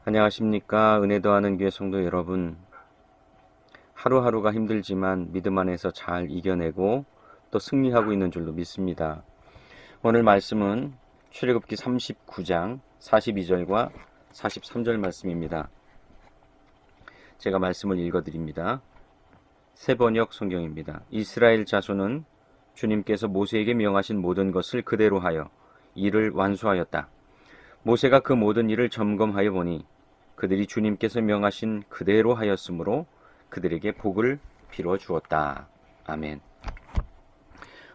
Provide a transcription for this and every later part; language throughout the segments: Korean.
안녕하십니까. 은혜 더하는 교회 성도 여러분. 하루하루가 힘들지만 믿음 안에서 잘 이겨내고 또 승리하고 있는 줄로 믿습니다. 오늘 말씀은 출애굽기 39장 42절과 43절 말씀입니다. 제가 말씀을 읽어드립니다. 새번역 성경입니다. 이스라엘 자손은 주님께서 모세에게 명하신 모든 것을 그대로 하여 일을 완수하였다. 모세가 그 모든 일을 점검하여 보니 그들이 주님께서 명하신 그대로 하였으므로 그들에게 복을 빌어 주었다. 아멘.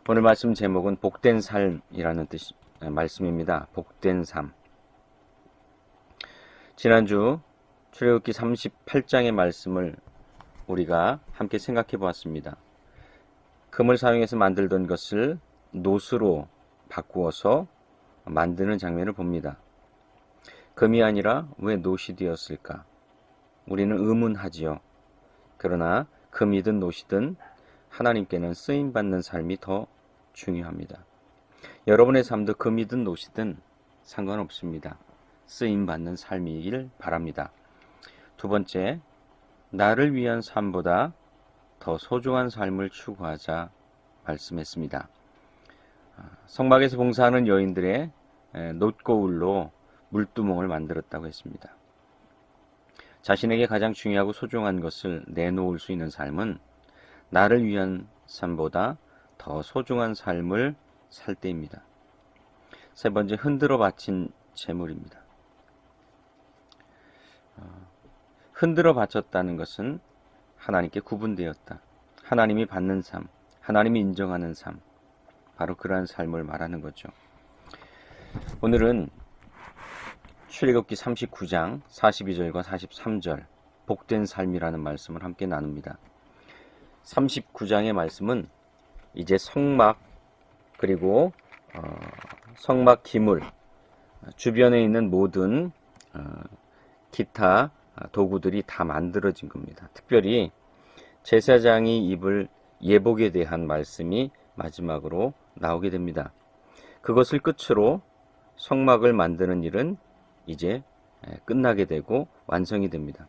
오늘 말씀 제목은 복된 삶이라는 말씀입니다. 복된 삶. 지난주 출애굽기 38장의 말씀을 우리가 함께 생각해 보았습니다. 금을 사용해서 만들던 것을 노스로 바꾸어서 만드는 장면을 봅니다. 금이 아니라 왜 노시 되었을까? 우리는 의문하지요. 그러나 금이든 노시든 하나님께는 쓰임받는 삶이 더 중요합니다. 여러분의 삶도 금이든 노시든 상관없습니다. 쓰임받는 삶이길 바랍니다. 두 번째, 나를 위한 삶보다 더 소중한 삶을 추구하자 말씀했습니다. 성막에서 봉사하는 여인들의 놋거울로 물두멍을 만들었다고 했습니다. 자신에게 가장 중요하고 소중한 것을 내놓을 수 있는 삶은 나를 위한 삶보다 더 소중한 삶을 살 때입니다. 세 번째, 흔들어 바친 재물입니다. 흔들어 바쳤다는 것은 하나님께 구분되었다. 하나님이 받는 삶, 하나님이 인정하는 삶, 바로 그러한 삶을 말하는 거죠. 오늘은 출애굽기 39장 42절과 43절 복된 삶이라는 말씀을 함께 나눕니다. 39장의 말씀은 이제 성막 그리고 성막 기물 주변에 있는 모든 기타 도구들이 다 만들어진 겁니다. 특별히 제사장이 입을 예복에 대한 말씀이 마지막으로 나오게 됩니다. 그것을 끝으로 성막을 만드는 일은 이제 끝나게 되고 완성이 됩니다.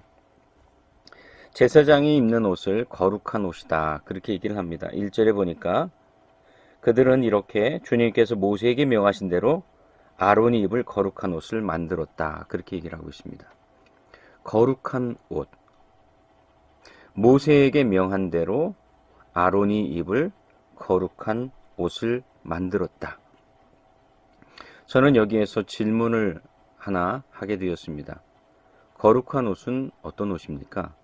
제사장이 입는 옷을 거룩한 옷이다, 그렇게 얘기를 합니다. 1절에 보니까 그들은 이렇게 주님께서 모세에게 명하신 대로 아론이 입을 거룩한 옷을 만들었다, 그렇게 얘기를 하고 있습니다. 거룩한 옷, 모세에게 명한 대로 아론이 입을 거룩한 옷을 만들었다. 저는 여기에서 질문을 하나 하게 되었습니다. 거룩한 옷은 어떤 옷입니까?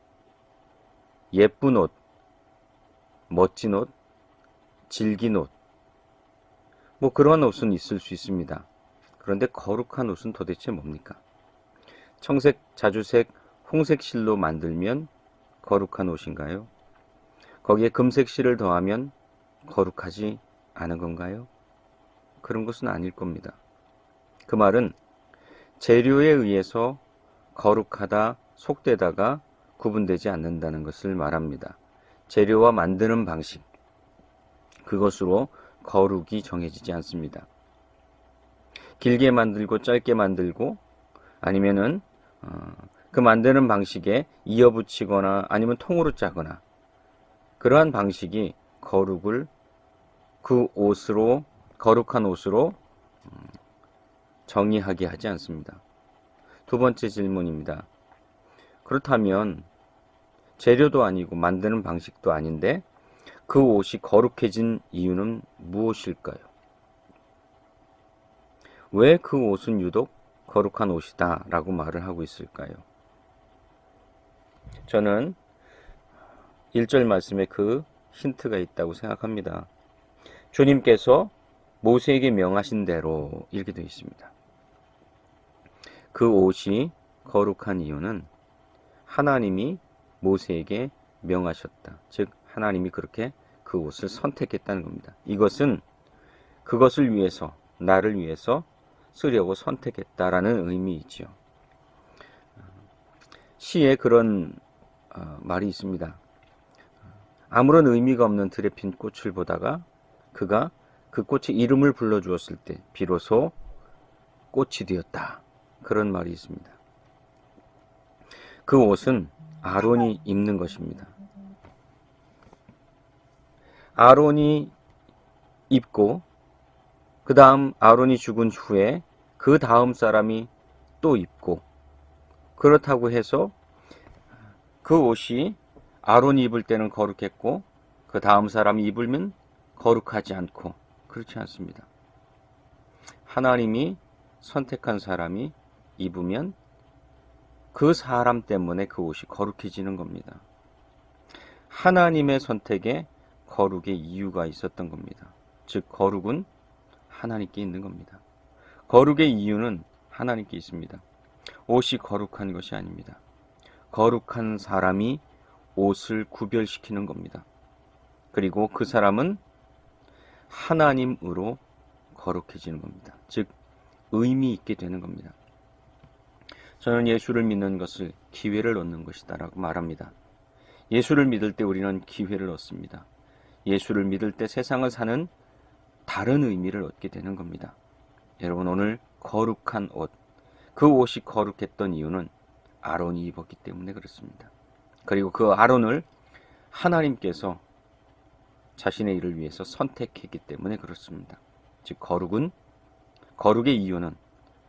예쁜 옷, 멋진 옷, 질긴 옷, 그런 옷은 있을 수 있습니다. 그런데 거룩한 옷은 도대체 뭡니까? 청색, 자주색, 홍색 실로 만들면 거룩한 옷인가요? 거기에 금색 실을 더하면 거룩하지 않은 건가요? 그런 것은 아닐 겁니다. 그 말은 재료에 의해서 거룩하다, 속되다가 구분되지 않는다는 것을 말합니다. 재료와 만드는 방식, 그것으로 거룩이 정해지지 않습니다. 길게 만들고 짧게 만들고 아니면은 그 만드는 방식에 이어붙이거나 아니면 통으로 짜거나 그러한 방식이 거룩을 그 옷으로, 거룩한 옷으로 정의하게 하지 않습니다. 두 번째 질문입니다. 그렇다면 재료도 아니고 만드는 방식도 아닌데 그 옷이 거룩해진 이유는 무엇일까요? 왜 그 옷은 유독 거룩한 옷이다 라고 말을 하고 있을까요? 저는 1절 말씀에 그 힌트가 있다고 생각합니다. 주님께서 모세에게 명하신 대로 이렇게 되어 있습니다. 그 옷이 거룩한 이유는 하나님이 모세에게 명하셨다. 즉 하나님이 그렇게 그 옷을 선택했다는 겁니다. 이것은 그것을 위해서, 나를 위해서 쓰려고 선택했다라는 의미이지요. 시에 그런 말이 있습니다. 아무런 의미가 없는 들에 핀 꽃을 보다가 그가 그 꽃의 이름을 불러주었을 때 비로소 꽃이 되었다. 그런 말이 있습니다. 그 옷은 아론이 입는 것입니다. 아론이 입고 그 다음 아론이 죽은 후에 그 다음 사람이 또 입고, 그렇다고 해서 그 옷이 아론이 입을 때는 거룩했고 그 다음 사람이 입으면 거룩하지 않고, 그렇지 않습니다. 하나님이 선택한 사람이 입으면 그 사람 때문에 그 옷이 거룩해지는 겁니다. 하나님의 선택에 거룩의 이유가 있었던 겁니다. 즉 거룩은 하나님께 있는 겁니다. 거룩의 이유는 하나님께 있습니다. 옷이 거룩한 것이 아닙니다. 거룩한 사람이 옷을 구별시키는 겁니다. 그리고 그 사람은 하나님으로 거룩해지는 겁니다. 즉 의미 있게 되는 겁니다. 저는 예수를 믿는 것을 기회를 얻는 것이다 라고 말합니다. 예수를 믿을 때 우리는 기회를 얻습니다. 예수를 믿을 때 세상을 사는 다른 의미를 얻게 되는 겁니다. 여러분, 오늘 거룩한 옷, 그 옷이 거룩했던 이유는 아론이 입었기 때문에 그렇습니다. 그리고 그 아론을 하나님께서 자신의 일을 위해서 선택했기 때문에 그렇습니다. 즉 거룩의 이유는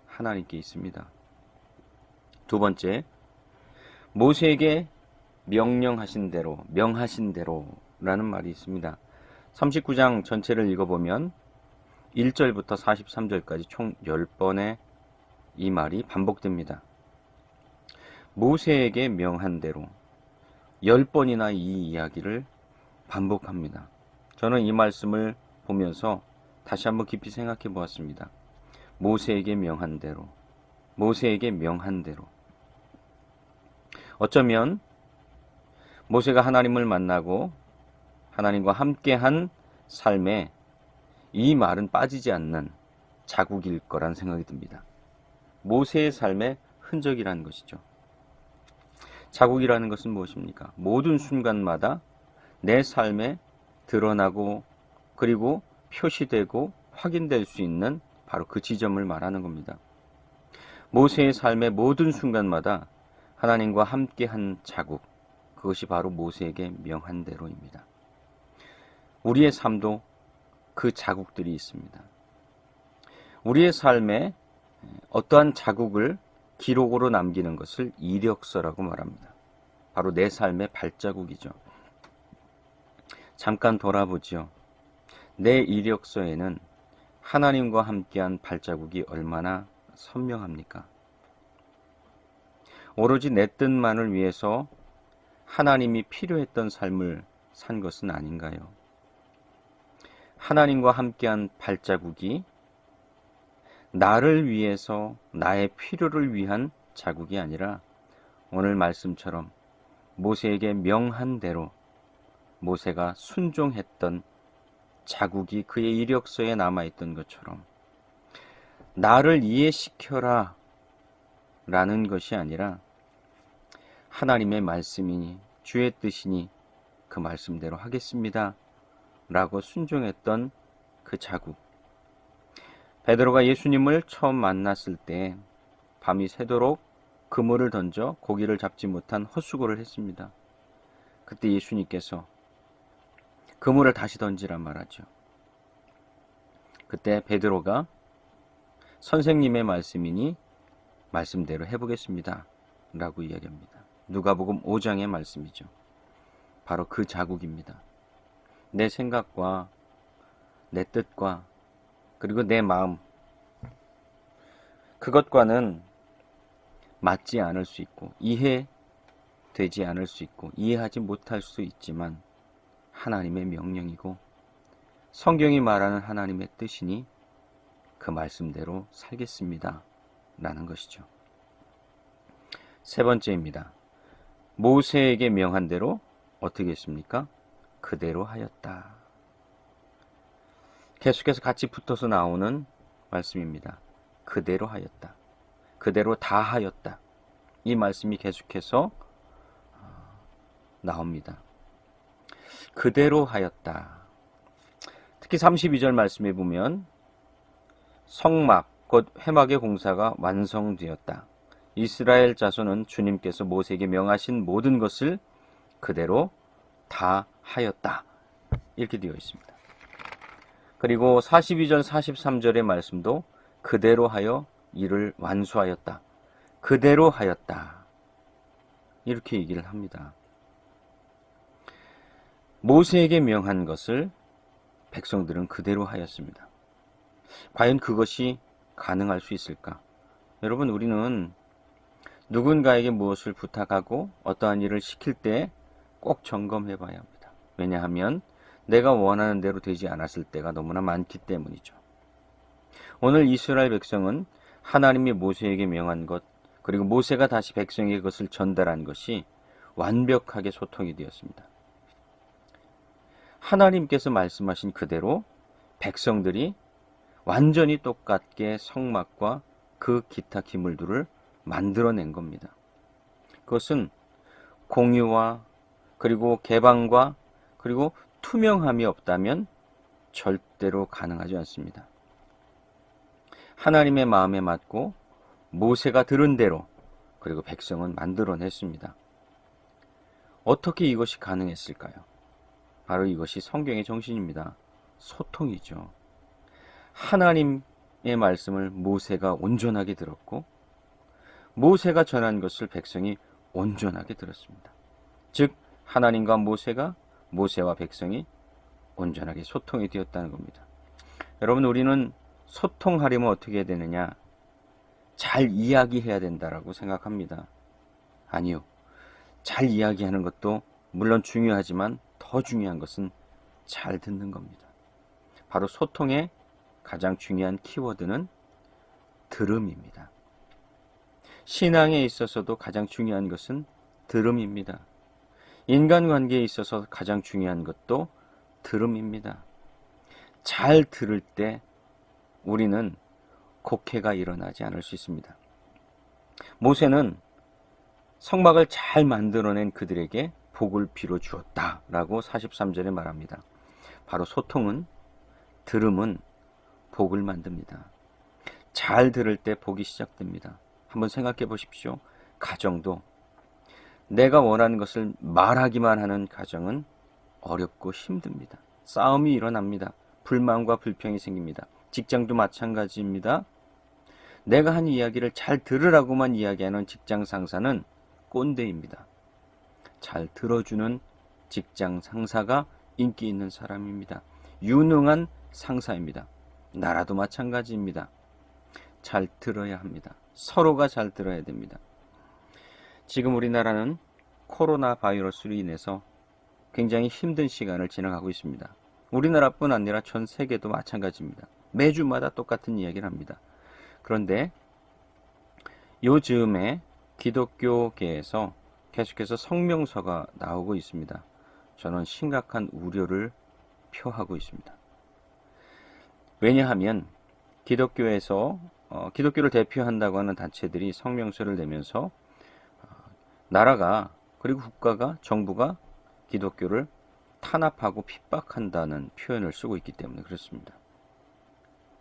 하나님께 있습니다. 두 번째, 모세에게 명하신 대로라는 말이 있습니다. 39장 전체를 읽어보면 1절부터 43절까지 총 10번의 이 말이 반복됩니다. 모세에게 명한 대로 10번이나 이 이야기를 반복합니다. 저는 이 말씀을 보면서 다시 한번 깊이 생각해 보았습니다. 모세에게 명한 대로, 모세에게 명한 대로. 어쩌면 모세가 하나님을 만나고 하나님과 함께한 삶에 이 말은 빠지지 않는 자국일 거란 생각이 듭니다. 모세의 삶의 흔적이라는 것이죠. 자국이라는 것은 무엇입니까? 모든 순간마다 내 삶에 드러나고 그리고 표시되고 확인될 수 있는 바로 그 지점을 말하는 겁니다. 모세의 삶의 모든 순간마다 하나님과 함께한 자국, 그것이 바로 모세에게 명한 대로입니다. 우리의 삶도 그 자국들이 있습니다. 우리의 삶에 어떠한 자국을 기록으로 남기는 것을 이력서라고 말합니다. 바로 내 삶의 발자국이죠. 잠깐 돌아보죠. 내 이력서에는 하나님과 함께한 발자국이 얼마나 선명합니까? 오로지 내 뜻만을 위해서 하나님이 필요했던 삶을 산 것은 아닌가요? 하나님과 함께한 발자국이 나를 위해서 나의 필요를 위한 자국이 아니라 오늘 말씀처럼 모세에게 명한 대로 모세가 순종했던 자국이 그의 이력서에 남아있던 것처럼 나를 이해시켜라 라는 것이 아니라 하나님의 말씀이니 주의 뜻이니 그 말씀대로 하겠습니다 라고 순종했던 그 자국. 베드로가 예수님을 처음 만났을 때 밤이 새도록 그물을 던져 고기를 잡지 못한 헛수고를 했습니다. 그때 예수님께서 그물을 다시 던지란 말하죠. 그때 베드로가 선생님의 말씀이니 말씀대로 해보겠습니다 라고 이야기합니다. 누가복음 5장의 말씀이죠. 바로 그 자국입니다. 내 생각과 내 뜻과 그리고 내 마음, 그것과는 맞지 않을 수 있고 이해되지 않을 수 있고 이해하지 못할 수 있지만 하나님의 명령이고 성경이 말하는 하나님의 뜻이니 그 말씀대로 살겠습니다 라는 것이죠. 세 번째입니다. 모세에게 명한 대로 어떻게 했습니까? 그대로 하였다. 계속해서 같이 붙어서 나오는 말씀입니다. 그대로 하였다. 그대로 다 하였다. 이 말씀이 계속해서 나옵니다. 그대로 하였다. 특히 32절 말씀에 보면 성막, 곧 회막의 공사가 완성되었다. 이스라엘 자손은 주님께서 모세에게 명하신 모든 것을 그대로 다 하였다. 이렇게 되어 있습니다. 그리고 42절 43절의 말씀도 그대로 하여 이를 완수하였다. 그대로 하였다. 이렇게 얘기를 합니다. 모세에게 명한 것을 백성들은 그대로 하였습니다. 과연 그것이 가능할 수 있을까? 여러분, 우리는 누군가에게 무엇을 부탁하고 어떠한 일을 시킬 때 꼭 점검해 봐야 합니다. 왜냐하면 내가 원하는 대로 되지 않았을 때가 너무나 많기 때문이죠. 오늘 이스라엘 백성은 하나님이 모세에게 명한 것, 그리고 모세가 다시 백성에게 그것을 전달한 것이 완벽하게 소통이 되었습니다. 하나님께서 말씀하신 그대로 백성들이 완전히 똑같게 성막과 그 기타 기물들을 만들어낸 겁니다. 그것은 공유와 그리고 개방과 그리고 투명함이 없다면 절대로 가능하지 않습니다. 하나님의 마음에 맞고 모세가 들은 대로 그리고 백성은 만들어냈습니다. 어떻게 이것이 가능했을까요? 바로 이것이 성경의 정신입니다. 소통이죠. 하나님의 말씀을 모세가 온전하게 들었고 모세가 전한 것을 백성이 온전하게 들었습니다. 즉 하나님과 모세가, 모세와 백성이 온전하게 소통이 되었다는 겁니다. 여러분, 우리는 소통하려면 어떻게 해야 되느냐? 잘 이야기해야 된다라고 생각합니다. 아니요. 잘 이야기하는 것도 물론 중요하지만 더 중요한 것은 잘 듣는 겁니다. 바로 소통의 가장 중요한 키워드는 들음입니다. 신앙에 있어서도 가장 중요한 것은 들음입니다. 인간관계에 있어서 가장 중요한 것도 들음입니다. 잘 들을 때 우리는 곡해가 일어나지 않을 수 있습니다. 모세는 성막을 잘 만들어낸 그들에게 복을 빌어 주었다라고 43절에 말합니다. 바로 소통은, 들음은 복을 만듭니다. 잘 들을 때 복이 시작됩니다. 한번 생각해 보십시오. 가정도 내가 원하는 것을 말하기만 하는 가정은 어렵고 힘듭니다. 싸움이 일어납니다. 불만과 불평이 생깁니다. 직장도 마찬가지입니다. 내가 한 이야기를 잘 들으라고만 이야기하는 직장 상사는 꼰대입니다. 잘 들어주는 직장 상사가 인기 있는 사람입니다. 유능한 상사입니다. 나라도 마찬가지입니다. 잘 들어야 합니다. 서로가 잘 들어야 됩니다. 지금 우리나라는 코로나 바이러스로 인해서 굉장히 힘든 시간을 지나가고 있습니다. 우리나라뿐 아니라 전 세계도 마찬가지입니다. 매주마다 똑같은 이야기를 합니다. 그런데 요즘에 기독교계에서 계속해서 성명서가 나오고 있습니다. 저는 심각한 우려를 표하고 있습니다. 왜냐하면 기독교에서 기독교를 대표한다고 하는 단체들이 성명서를 내면서 나라가 그리고 국가가, 정부가 기독교를 탄압하고 핍박한다는 표현을 쓰고 있기 때문에 그렇습니다.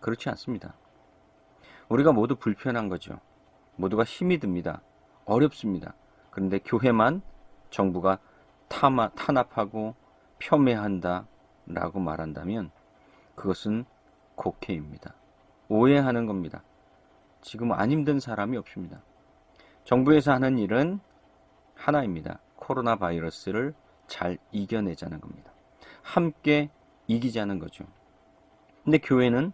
그렇지 않습니다. 우리가 모두 불편한 거죠. 모두가 힘이 듭니다. 어렵습니다. 그런데 교회만 정부가 탄압하고 폄훼한다라고 말한다면 그것은 곡해입니다. 오해하는 겁니다. 지금 안 힘든 사람이 없습니다. 정부에서 하는 일은 하나입니다. 코로나 바이러스를 잘 이겨내자는 겁니다. 함께 이기자는 거죠. 근데 교회는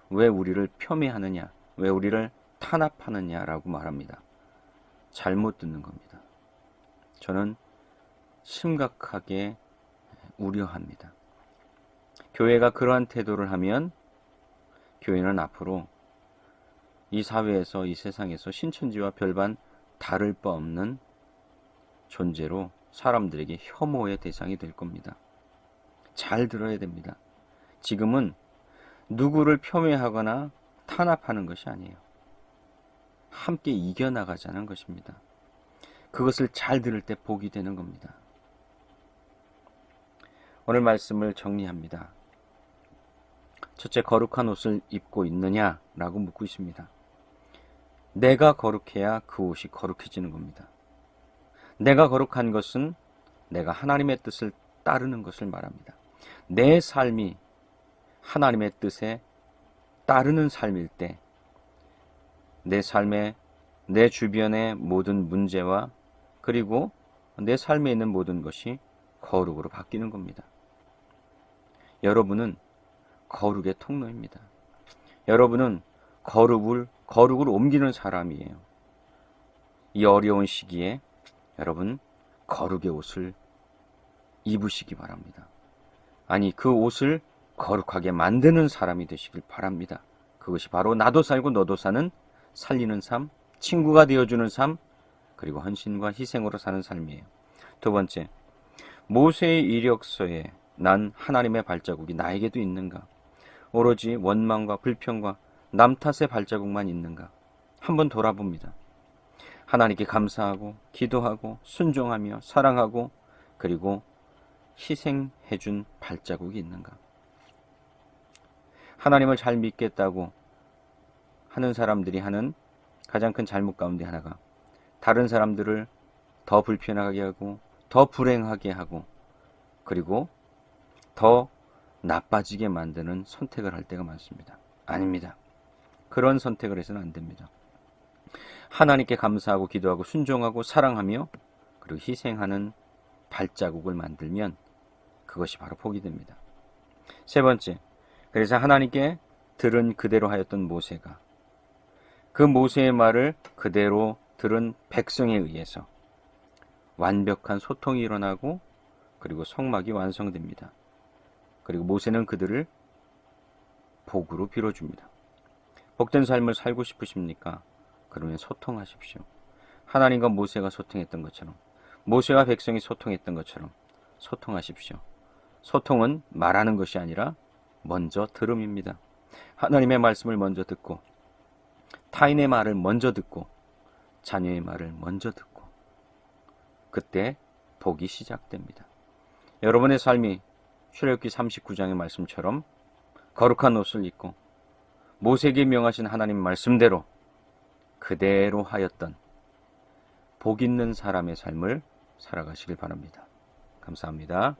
왜 우리를 폄훼하느냐, 왜 우리를 탄압하느냐라고 말합니다. 잘못 듣는 겁니다. 저는 심각하게 우려합니다. 교회가 그러한 태도를 하면 교회는 앞으로 이 사회에서, 이 세상에서 신천지와 별반 다를 바 없는 존재로 사람들에게 혐오의 대상이 될 겁니다. 잘 들어야 됩니다. 지금은 누구를 폄훼하거나 탄압하는 것이 아니에요. 함께 이겨나가자는 것입니다. 그것을 잘 들을 때 복이 되는 겁니다. 오늘 말씀을 정리합니다. 첫째, 거룩한 옷을 입고 있느냐라고 묻고 있습니다. 내가 거룩해야 그 옷이 거룩해지는 겁니다. 내가 거룩한 것은 내가 하나님의 뜻을 따르는 것을 말합니다. 내 삶이 하나님의 뜻에 따르는 삶일 때 내 삶에 내 주변의 모든 문제와 그리고 내 삶에 있는 모든 것이 거룩으로 바뀌는 겁니다. 여러분은 거룩의 통로입니다. 여러분은 거룩을 옮기는 사람이에요. 이 어려운 시기에 여러분 거룩의 옷을 입으시기 바랍니다. 아니, 그 옷을 거룩하게 만드는 사람이 되시길 바랍니다. 그것이 바로 나도 살고 너도 사는 살리는 삶, 친구가 되어주는 삶, 그리고 헌신과 희생으로 사는 삶이에요. 두 번째, 모세의 이력서에 난 하나님의 발자국이 나에게도 있는가? 오로지 원망과 불평과 남 탓의 발자국만 있는가? 한번 돌아봅니다. 하나님께 감사하고 기도하고 순종하며 사랑하고 그리고 희생해준 발자국이 있는가? 하나님을 잘 믿겠다고 하는 사람들이 하는 가장 큰 잘못 가운데 하나가 다른 사람들을 더 불편하게 하고 더 불행하게 하고 그리고 더 나빠지게 만드는 선택을 할 때가 많습니다. 아닙니다. 그런 선택을 해서는 안 됩니다. 하나님께 감사하고 기도하고 순종하고 사랑하며 그리고 희생하는 발자국을 만들면 그것이 바로 복이 됩니다. 세 번째, 그래서 하나님께 들은 그대로 하였던 모세가 그 모세의 말을 그대로 들은 백성에 의해서 완벽한 소통이 일어나고 그리고 성막이 완성됩니다. 그리고 모세는 그들을 복으로 빌어줍니다. 복된 삶을 살고 싶으십니까? 그러면 소통하십시오. 하나님과 모세가 소통했던 것처럼 모세와 백성이 소통했던 것처럼 소통하십시오. 소통은 말하는 것이 아니라 먼저 들음입니다. 하나님의 말씀을 먼저 듣고 타인의 말을 먼저 듣고 자녀의 말을 먼저 듣고 그때 복이 시작됩니다. 여러분의 삶이 출애굽기 39장의 말씀처럼 거룩한 옷을 입고 모세에게 명하신 하나님 말씀대로 그대로 하였던 복 있는 사람의 삶을 살아가시길 바랍니다. 감사합니다.